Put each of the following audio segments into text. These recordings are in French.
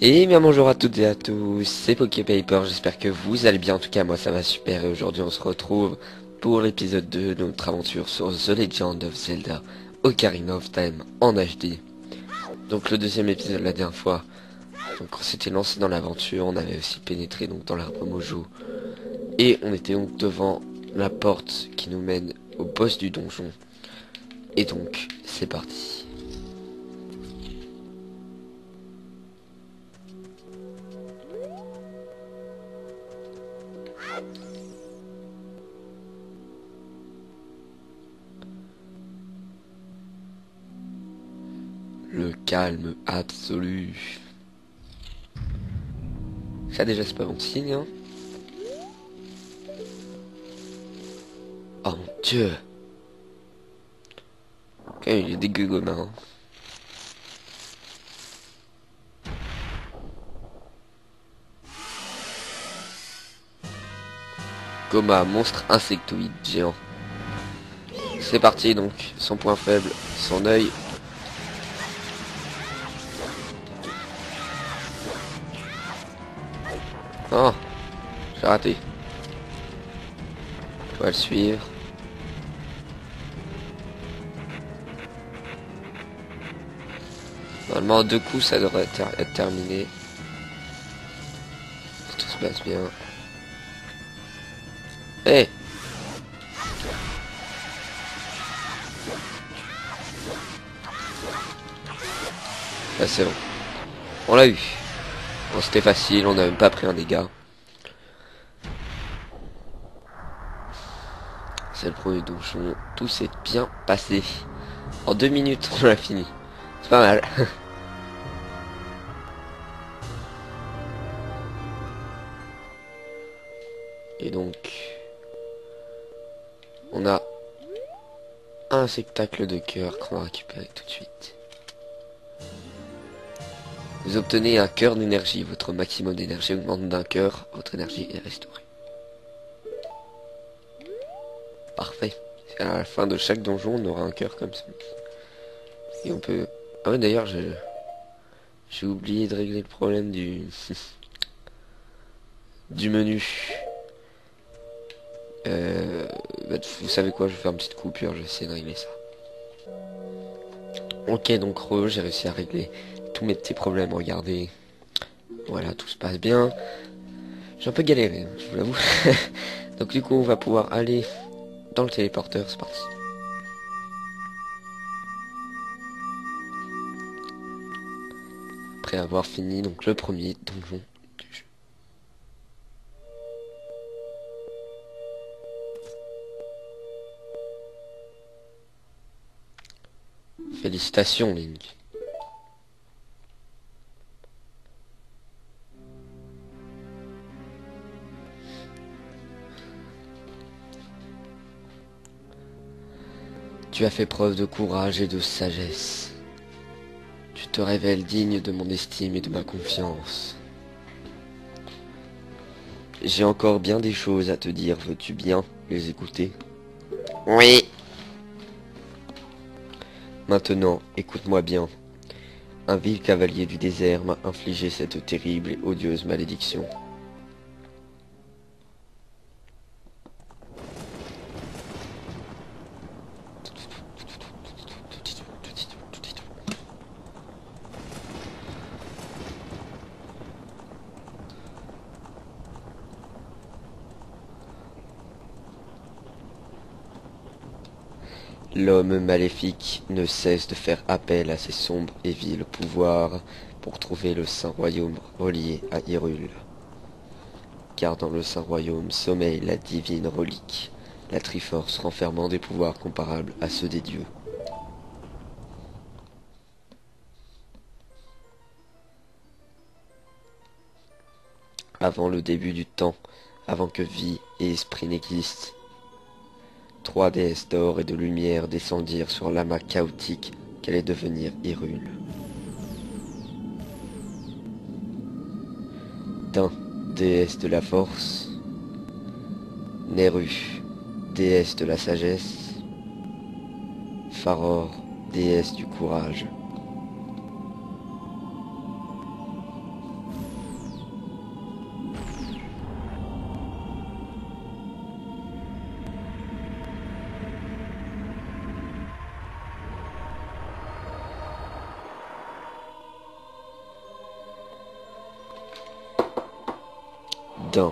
Et bien bonjour à toutes et à tous, c'est PokéPaper, j'espère que vous allez bien, en tout cas moi ça va super et aujourd'hui on se retrouve pour l'épisode 2 de notre aventure sur The Legend of Zelda Ocarina of Time en HD. Donc le deuxième épisode la dernière fois, donc on s'était lancé dans l'aventure, on avait aussi pénétré donc dans l'arbre Mojo et on était donc devant la porte qui nous mène au boss du donjon. Et donc c'est parti. Le calme absolu. Ça déjà c'est pas bon signe hein. Oh mon dieu. Ok, il est dégueu Goma hein. Goma, monstre insectoïde géant. C'est parti donc, son point faible, son œil. Oh, j'ai raté. On va le suivre. Normalement en 2 coups ça devrait être terminé. Si tout se passe bien. Eh, là c'est bon. On l'a eu. Bon c'était facile, on n'a même pas pris un dégât. C'est le premier donjon. Tout s'est bien passé. En 2 minutes on l'a fini. C'est pas mal. Et donc on a un spectacle de cœur qu'on va récupérer tout de suite. Vous obtenez un cœur d'énergie. Votre maximum d'énergie augmente d'un cœur. Votre énergie est restaurée. Parfait. À la fin de chaque donjon, on aura un cœur comme ça. Et on peut... Ah ouais, d'ailleurs, j'ai oublié de régler le problème du... du menu. Bah, vous savez quoi, je vais faire une petite coupure, je vais essayer de régler ça. Ok, donc j'ai réussi à régler tous mes petits problèmes, regardez. Voilà, tout se passe bien. J'ai un peu galéré, hein, je vous l'avoue. Donc du coup, on va pouvoir aller dans le téléporteur, c'est parti. Après avoir fini donc le premier donjon du jeu. Félicitations Link. Tu as fait preuve de courage et de sagesse. Tu te révèles digne de mon estime et de ma confiance. J'ai encore bien des choses à te dire, veux-tu bien les écouter? Oui. Maintenant, écoute-moi bien. Un vil cavalier du désert m'a infligé cette terrible et odieuse malédiction. L'homme maléfique ne cesse de faire appel à ses sombres et vils pouvoirs pour trouver le Saint Royaume relié à Hyrule. Car dans le Saint Royaume sommeille la divine relique, la Triforce renfermant des pouvoirs comparables à ceux des dieux. Avant le début du temps, avant que vie et esprit n'existent, 3 déesses d'or et de lumière descendirent sur l'amas chaotique qu'allait devenir Hyrule. D'un, déesse de la force, Neru, déesse de la sagesse, Faror, déesse du courage. d'un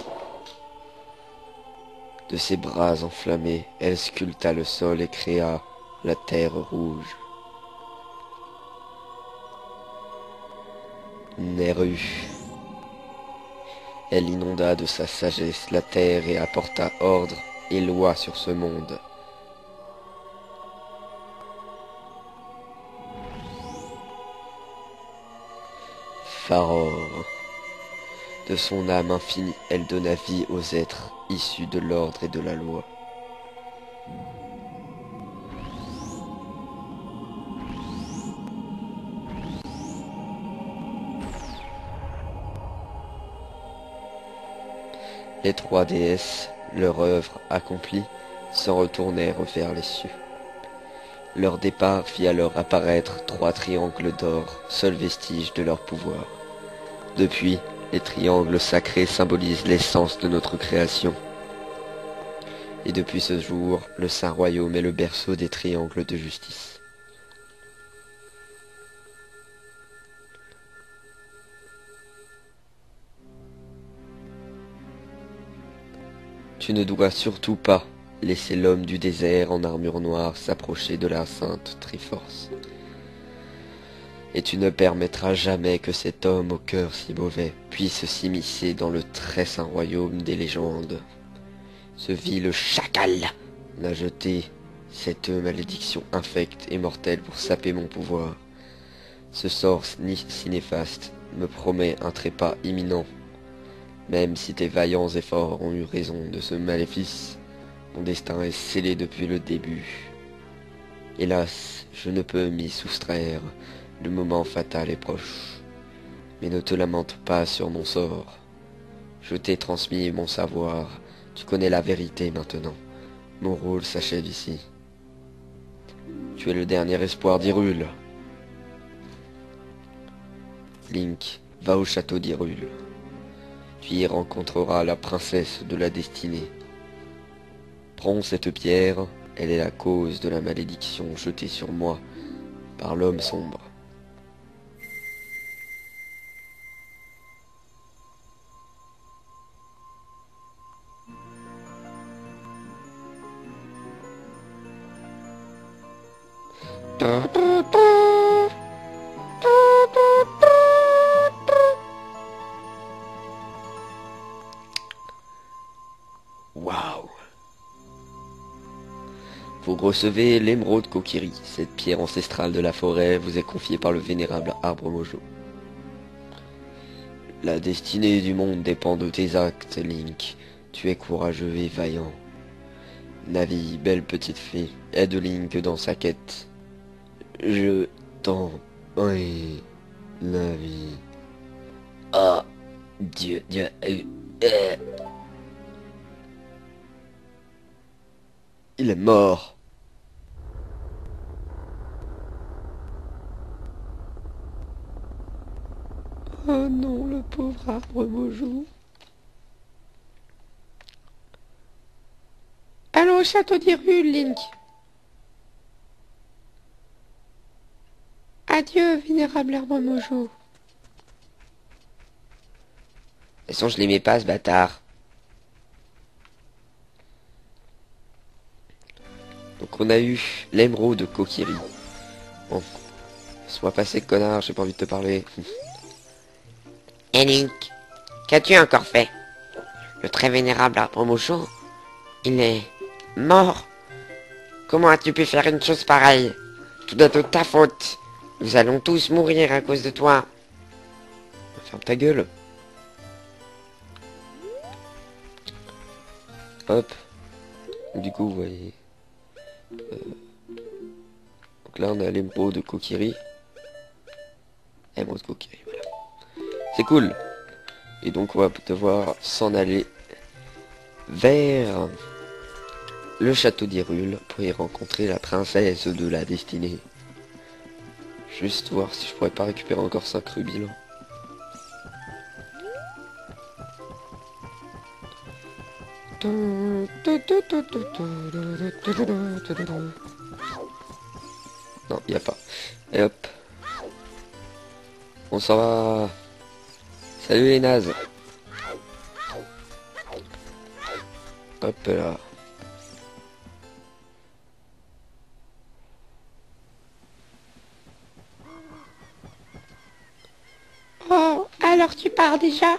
de ses bras enflammés, elle sculpta le sol et créa la terre rouge. Neru. Elle inonda de sa sagesse la terre et apporta ordre et loi sur ce monde. Faror. De son âme infinie, elle donna vie aux êtres issus de l'ordre et de la loi. Les trois déesses, leur œuvre accomplie, s'en retournèrent vers les cieux. Leur départ fit alors apparaître trois triangles d'or, seul vestige de leur pouvoir. Depuis, les triangles sacrés symbolisent l'essence de notre création. Et depuis ce jour, le Saint Royaume est le berceau des triangles de justice. Tu ne dois surtout pas laisser l'homme du désert en armure noire s'approcher de la sainte Triforce. Et tu ne permettras jamais que cet homme au cœur si mauvais puisse s'immiscer dans le très saint royaume des légendes. Ce vil chacal n'a jeté cette malédiction infecte et mortelle pour saper mon pouvoir. Ce sort si néfaste me promet un trépas imminent. Même si tes vaillants efforts ont eu raison de ce maléfice, mon destin est scellé depuis le début. Hélas, je ne peux m'y soustraire, le moment fatal est proche. Mais ne te lamente pas sur mon sort. Je t'ai transmis mon savoir, tu connais la vérité maintenant. Mon rôle s'achève ici. Tu es le dernier espoir d'Hyrule. Link, va au château d'Hyrule. Tu y rencontreras la princesse de la destinée. Prends cette pierre, elle est la cause de la malédiction jetée sur moi par l'homme sombre. Waouh! Vous recevez l'émeraude Kokiri. Cette pierre ancestrale de la forêt vous est confiée par le vénérable arbre Mojo. La destinée du monde dépend de tes actes, Link. Tu es courageux et vaillant. Navi, belle petite fée, aide Link dans sa quête. Je t'en prie, Navi. Oh, Dieu. Il est mort. Oh non, le pauvre arbre Mojo. Allons au château d'Hyrule, Link. Adieu, vénérable arbre Mojo. De toute façon, je l'aimais pas, ce bâtard. Donc on a eu l'émeraude de Kokiri. Bon, laisse-moi passer, connard, j'ai pas envie de te parler. Et Link, qu'as-tu encore fait? Le très vénérable arbre Mojo, il est mort. Comment as-tu pu faire une chose pareille? Tout est de ta faute. Nous allons tous mourir à cause de toi. Ferme ta gueule. Hop. Du coup, vous voyez. Donc là, on a l'émeraude de Kokiri. Émeraude de Kokiri, voilà. C'est cool. Et donc, on va devoir s'en aller vers le château d'Hyrule pour y rencontrer la princesse de la destinée. Juste voir si je pourrais pas récupérer encore 5 rubis là. Non, il n'y a pas. Et hop. On s'en va. Salut les nazes. Hop là. Oh, alors tu pars déjà?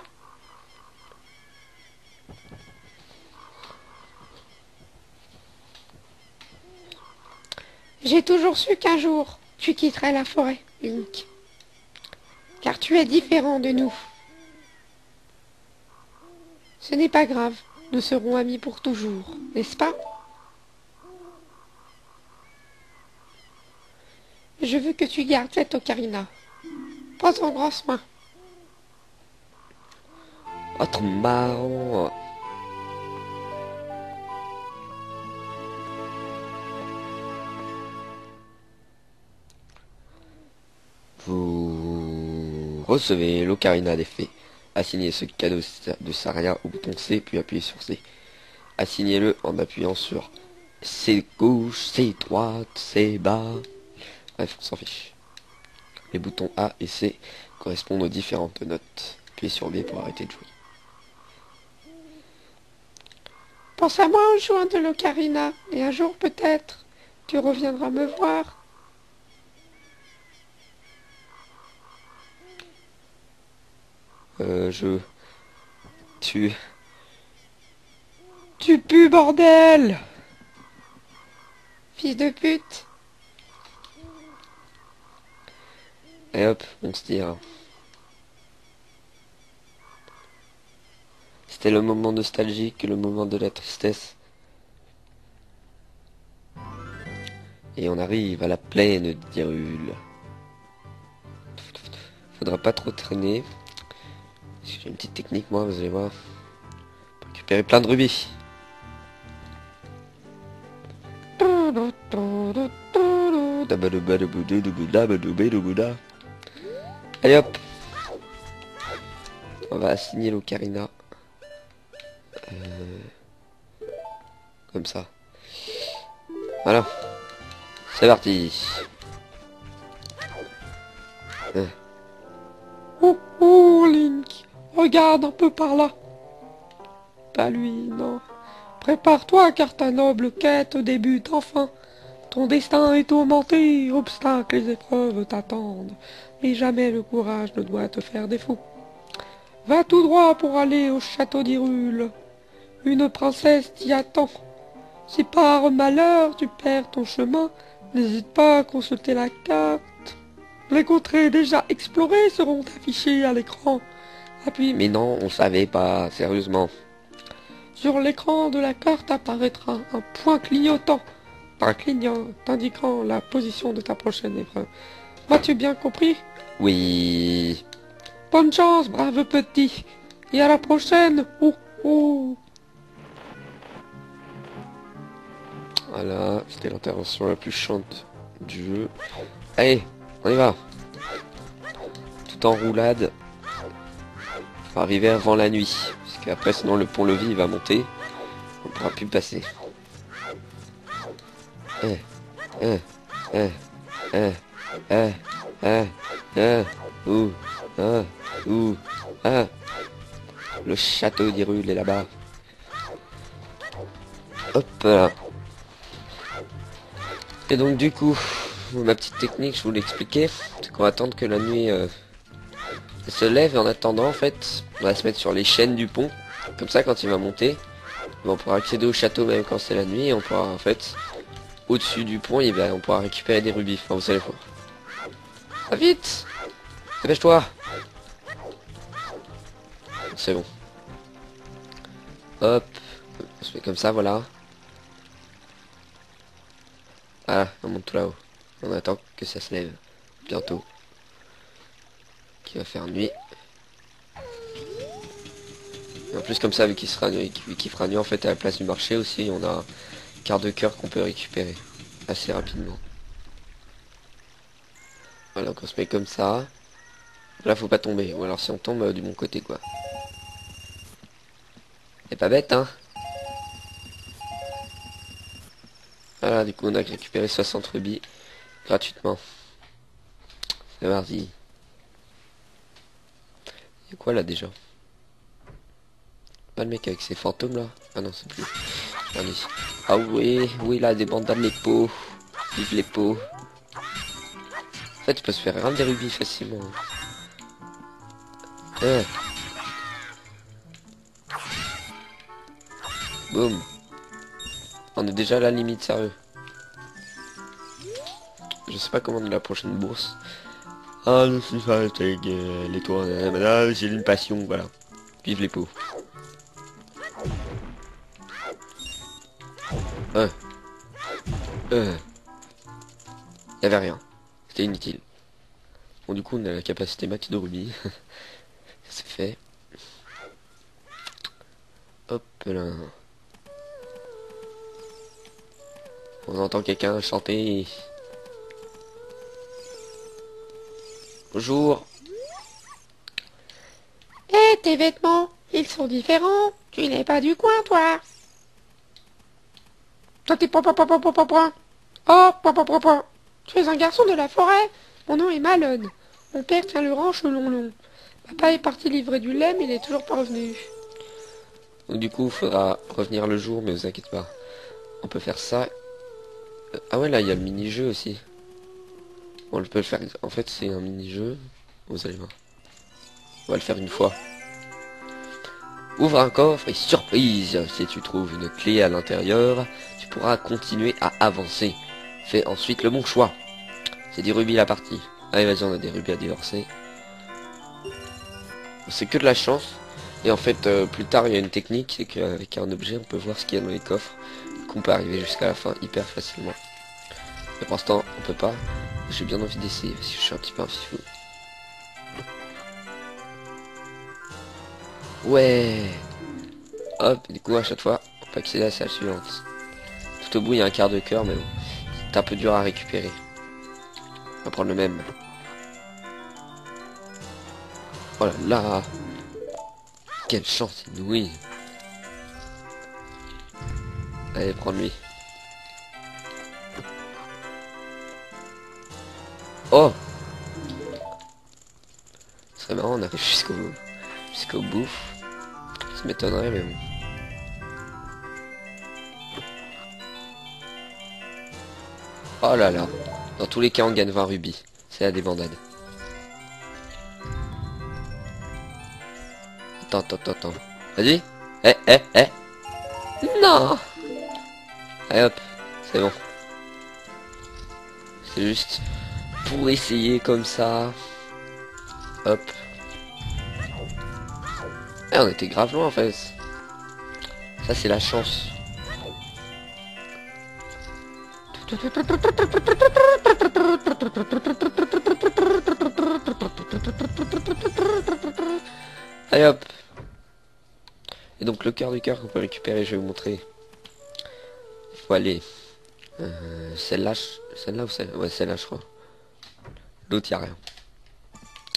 J'ai toujours su qu'un jour, tu quitterais la forêt, Link. Car tu es différent de nous. Ce n'est pas grave, nous serons amis pour toujours, n'est-ce pas? Je veux que tu gardes cette ocarina. Prends en grand soin. Oh, trop marrant. Vous recevez l'ocarina des fées. Assignez ce cadeau de Saria au bouton C, puis appuyez sur C. Assignez-le en appuyant sur C gauche, C droite, C bas. Bref, on s'en fiche. Les boutons A et C correspondent aux différentes notes. Appuyez sur B pour arrêter de jouer. Pense à moi en jouant de l'ocarina, et un jour peut-être, tu reviendras me voir. Tu... Tu pues, bordel! Fils de pute. Et hop, on se tire. C'était le moment nostalgique, le moment de la tristesse. Et on arrive à la plaine d'Hyrule. Faudra pas trop traîner. Parce que j'ai une petite technique moi, vous allez voir. Pour récupérer plein de rubis. Allez hop. On va assigner l'ocarina. Comme ça. Voilà. C'est parti. Oh, oh, Link, regarde un peu par là. Pas lui, non. Prépare-toi, car ta noble quête débute enfin. Ton destin est tourmenté, obstacles et épreuves t'attendent, mais jamais le courage ne doit te faire défaut. Va tout droit pour aller au château d'Hyrule. Une princesse t'y attend. Si par malheur tu perds ton chemin, n'hésite pas à consulter la carte. Les contrées déjà explorées seront affichées à l'écran. Appuie Mais non, on savait pas, sérieusement. sur l'écran de la carte apparaîtra un point clignotant, t'indiquant la position de ta prochaine épreuve. As-tu bien compris? Oui. Bonne chance, brave petit, et à la prochaine. Oh, oh. Voilà, c'était l'intervention la plus chiante du jeu. Allez, on y va. Tout en roulade. Faut arriver avant la nuit. Parce qu'après, sinon, le pont-levis il va monter. On pourra plus passer. Ouh, ouh, Le château d'Hyrule est là-bas. Hop là. Et donc du coup, ma petite technique, je vous l'expliquais, c'est qu'on va attendre que la nuit se lève, et en attendant en fait, on va se mettre sur les chaînes du pont. Comme ça, quand il va monter, on pourra accéder au château même quand c'est la nuit, et on pourra en fait, au-dessus du pont, on pourra récupérer des rubis. Enfin, vous allez voir. Ah, vite! Dépêche-toi! C'est bon. Hop, on se met comme ça, voilà. Voilà, on monte tout là-haut. On attend que ça se lève. Bientôt. Qui va faire nuit. Et en plus comme ça, vu qu'il fera nuit en fait à la place du marché aussi, on a un quart de cœur qu'on peut récupérer assez rapidement. Voilà, donc on se met comme ça. Là faut pas tomber, ou alors si on tombe du bon côté quoi. C'est pas bête hein. Voilà, du coup on a récupéré 60 rubis gratuitement. C'est parti. Y'a quoi là déjà? Pas le mec avec ses fantômes là? Ah non, c'est plus. Allez. Ah oui, oui, là, des bandades, les pots. Vive les pots. En fait, tu peux se faire un des rubis facilement. Boum. On est déjà à la limite, sérieux. Je sais pas comment on est la prochaine bourse. Ah, je suis avec les toits. Madame, j'ai une passion, voilà. Vive les pots. Y'avait rien. C'était inutile. Bon, du coup, on a la capacité max de rubis. C'est fait. Hop là. On entend quelqu'un chanter. Bonjour. Eh, tes vêtements, ils sont différents. Tu n'es pas du coin, toi. Toi, t'es point. Oh, point. Tu es un garçon de la forêt. Mon nom est Malone. Mon père tient le ranch long. Papa est parti livrer du lait, mais il est toujours pas revenu. Donc du coup, il faudra revenir le jour, mais vous inquiétez pas. On peut faire ça. Ah ouais, là, il y a le mini-jeu aussi. On peut le faire. En fait, c'est un mini-jeu. Vous allez voir. On va le faire une fois. Ouvre un coffre et surprise, si tu trouves une clé à l'intérieur, tu pourras continuer à avancer. Fais ensuite le bon choix. C'est des rubis la partie. Allez, vas-y, on a des rubis à divorcer. C'est que de la chance. Et en fait, plus tard, il y a une technique, c'est qu'avec un objet, on peut voir ce qu'il y a dans les coffres. Qu'on peut arriver jusqu'à la fin hyper facilement. Mais pour l'instant, on peut pas. J'ai bien envie d'essayer, parce que je suis un petit peu un fifou. Ouais. Hop, du coup, à chaque fois, on peut accéder à la salle suivante. Tout au bout, il y a un quart de cœur, mais bon, c'est un peu dur à récupérer. On va prendre le même. Oh là là. Quelle chance inouïe. Allez, prends lui. Oh. Ce serait marrant, on arrive jusqu'au bout. Ça m'étonnerait, mais bon. Oh là là. Dans tous les cas, on gagne 20 rubis. C'est la débandade. Attends. Vas-y. Eh. Non. Allez hop. C'est bon. C'est juste pour essayer comme ça. Hop. Eh, on était grave loin en fait. Ça c'est la chance. Allez hop. Et donc le cœur du cœur qu'on peut récupérer, je vais vous montrer. Il faut aller. Celle-là ou celle-là? Ouais, celle-là je crois. L'autre y a rien.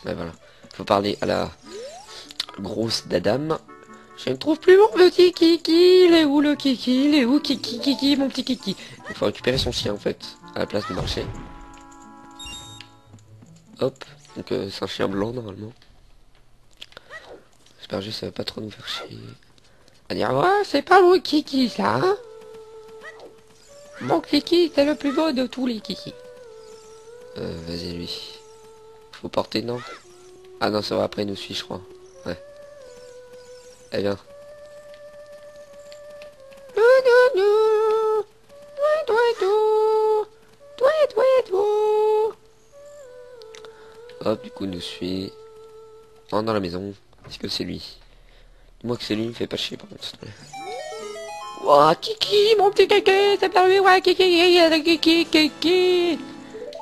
Ouais, voilà. Faut parler à la grosse d'Adam. Je ne trouve plus mon petit kiki. Il est où le kiki? Il est où kiki, mon petit kiki? Il faut récupérer son chien en fait, à la place de marcher. Hop. Donc c'est un chien blanc normalement. J'espère juste que ça va pas trop nous faire chier. À dire, ouais, c'est pas mon kiki ça, hein? Mon kiki, c'est le plus beau de tous les kikis. Vas-y lui. Faut porter, non? Ah non, ça va, après il nous suit je crois. Ouais. Eh bien. Hop, du coup il nous suit. Rentre dans la maison. Est-ce que c'est lui? Dis-moi que c'est lui, il me fait pas chier par contre. S'il te plaît. Ouah, kiki, mon petit kiki, c'est pas lui, ouais, kiki.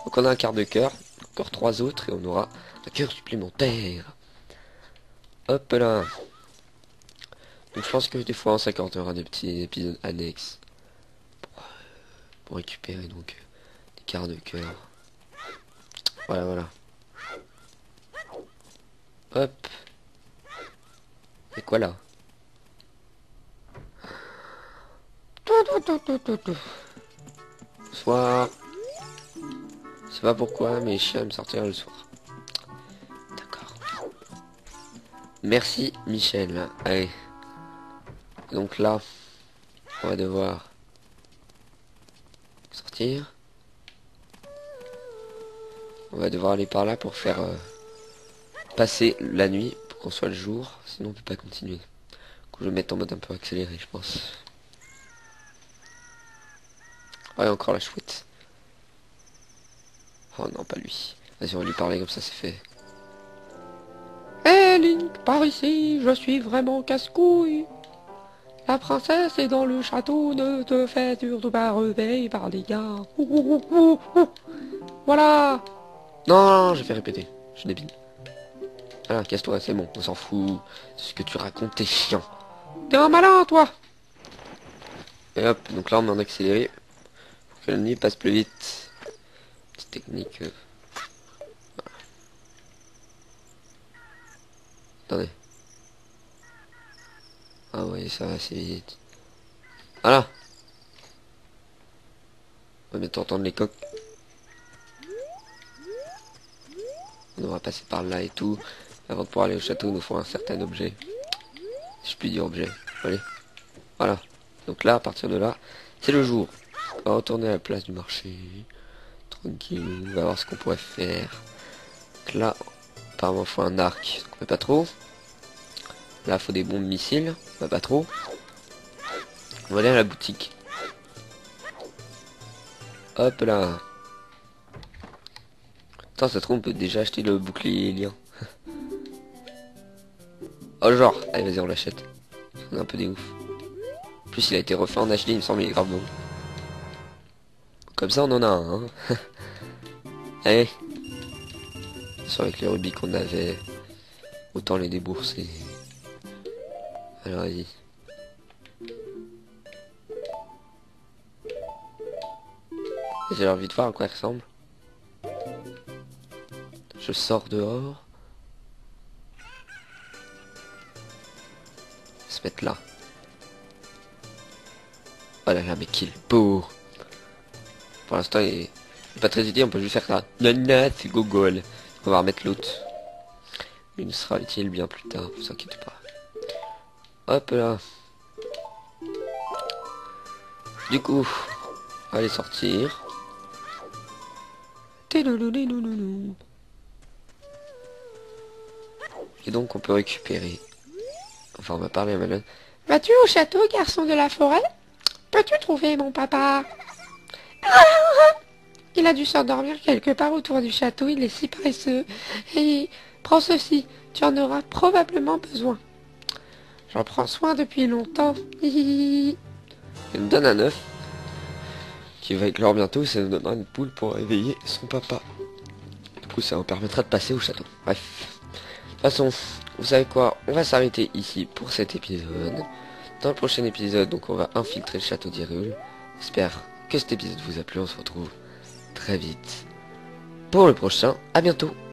Donc on a un quart de cœur. Encore 3 autres et on aura un cœur supplémentaire. Hop là. Donc je pense que des fois en 50 aura des petits épisodes annexes. Pour récupérer donc des quarts de cœur. Voilà. Hop. Et quoi là? Soir. Je sais pas pourquoi, mais je me sortir le soir. D'accord. Merci Michel. Allez. Donc là, On va devoir sortir. On va devoir aller par là pour faire passer la nuit pour qu'on soit le jour. Sinon on peut pas continuer. Je vais mettre en mode un peu accéléré, je pense. Ouais, encore la chouette. Oh non, pas lui. Vas-y, on va lui parler comme ça, c'est fait. Hé Link, par ici, je suis vraiment casse-couille. La princesse est dans le château, ne te fais surtout pas réveiller par les gars. Voilà. Non, j'ai fait répéter. Je suis débile. Voilà, casse-toi, c'est bon, on s'en fout. Ce que tu racontes, t'es chiant. T'es un malin, toi. Et hop, donc là on met en accéléré. Pour que la nuit passe plus vite. Petite technique. Voilà. Attendez. Ah ouais, ça va assez vite. Voilà. On va bientôt entendre les coqs. On devra passer par là et tout. Avant de pouvoir aller au château, il nous faut un certain objet. Si je puis dire objet. Allez. Voilà. Donc là, à partir de là, c'est le jour. On va retourner à la place du marché. Tranquille. On va voir ce qu'on pourrait faire. Donc là, apparemment, il faut un arc. Donc on fait pas trop. Là, il faut des bombes missiles. On va pas trop. On va aller à la boutique. Hop là. Attends, ça se trouve, on peut déjà acheter le bouclier lien. Oh genre, allez vas-y on l'achète. On est un peu des ouf. En plus il a été refait en HD, il me semble, il est grave bon. Comme ça on en a un. Hein. Allez. Sur avec les rubis qu'on avait, autant les débourser. Alors vas-y. J'ai envie de voir à quoi il ressemble. Je sors dehors. Se mettre là. Oh là là, mais quel beau. Pour l'instant, il est pas très utile, on peut juste faire ça. Nana, c'est gogol. On va remettre l'autre. Il nous sera utile bien plus tard, vous inquiétez pas. Hop là. Du coup, on va aller sortir. Et donc, on peut récupérer. Enfin, on va parler à Malone. Vas-tu au château, garçon de la forêt? Peux-tu trouver mon papa? Il a dû s'endormir quelque part autour du château, il est si paresseux. Et prends ceci, tu en auras probablement besoin. J'en prends soin depuis longtemps. Il nous donne un œuf. Qui va éclore bientôt, ça nous donnera une poule pour réveiller son papa. Du coup, ça nous permettra de passer au château. Bref. De toute façon, vous savez quoi? On va s'arrêter ici pour cet épisode. Dans le prochain épisode, donc on va infiltrer le château d'Hyrule. J'espère que cet épisode vous a plu. On se retrouve très vite pour le prochain. À bientôt.